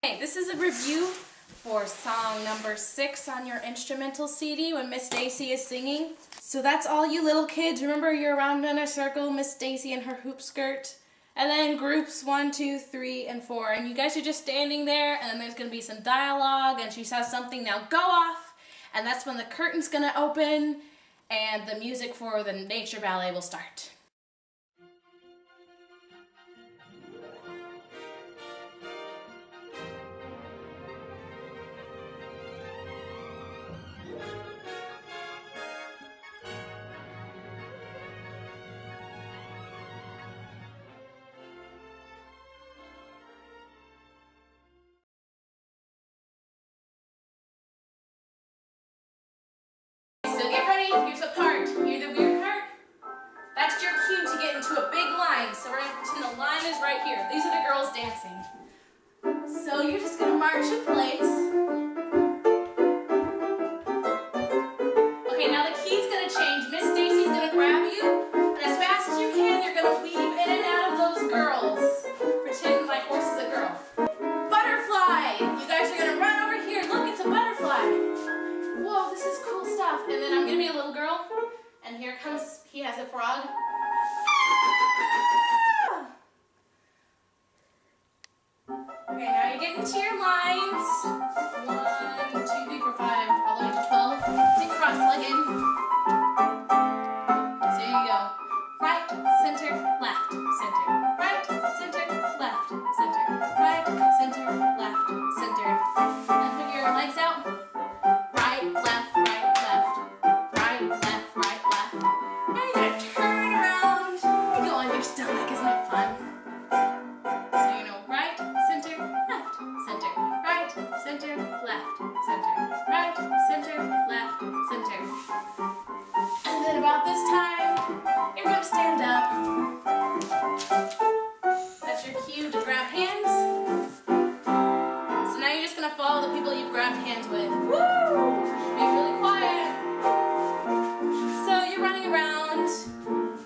Hey, this is a review for song number 6 on your instrumental CD when Miss Stacy is singing. So that's all you little kids. Remember, you're around in a circle, Miss Stacy and her hoop skirt. And then groups 1, 2, 3, and 4. And you guys are just standing there, and then there's going to be some dialogue, and she says something, now go off. And that's when the curtain's going to open, and the music for the nature ballet will start. Here's a part. You hear the weird part? That's your cue to get into a big line. So we're going to pretend the line is right here. These are the girls dancing. So you're just going to march in place. Okay, now the key's going to change. Miss Stacy's going to grab you, and as fast as you can, you're going to weave in and out of those girls. Pretend my horse is a girl. Butterfly! You guys are going to run over here. Look, it's a butterfly. Whoa, this is cool stuff. And then I'm going to be a little girl. And here comes, he has a frog. Okay, now you get into your lines. 1, 2, 3, 4, 5, all the way to 12. Sit cross-legged. So here you go. Right, center, left, center. Right, center, left, center. Right, center, left, center. And put your legs out. Right, left, right, left. Right, left, right, left. Now you gotta turn around and go on your stomach. Isn't it fun? So you know, right, center, left, center. Right, center, left, center. Right, center, left, center. And then about this time, you're gonna stand up. That's your cue to grab hands. So now you're just gonna follow the people you've grabbed hands with. Woo! Be really quiet. So you're running around,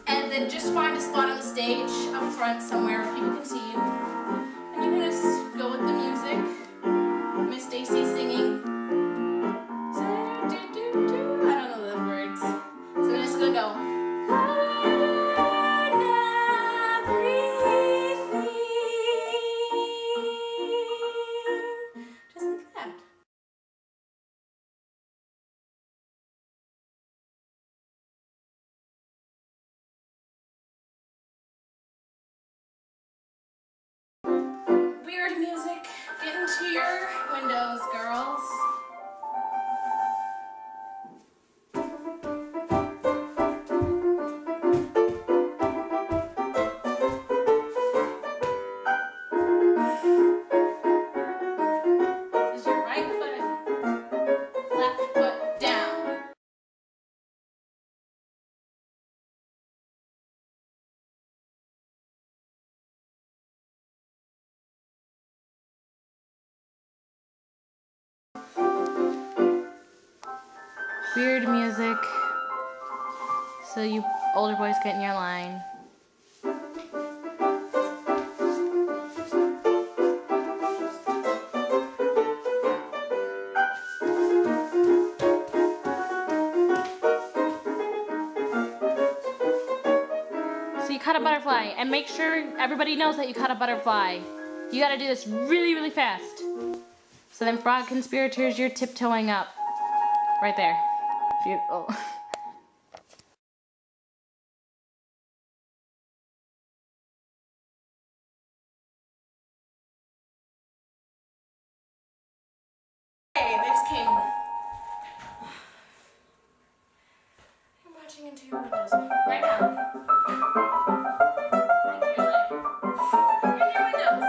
and then just find a spot on the stage up front somewhere where people can see you. And you're gonna just go with the music. Miss Stacy's singing. I don't know the words. So I'm just gonna go. Just like that. Weird music. Get into your windows, girls. This is your right foot, left foot down. Weird music, so you older boys get in your line. So you cut a butterfly, and make sure everybody knows that you cut a butterfly. You gotta do this really, really fast. So then, frog conspirators, you're tiptoeing up. Right there. Beautiful. Hey, they just came. You're marching into your windows. Right now. Right here, like. In your windows.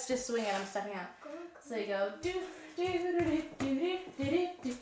just swing it. I'm stepping out. So you go do do do do do do do do do.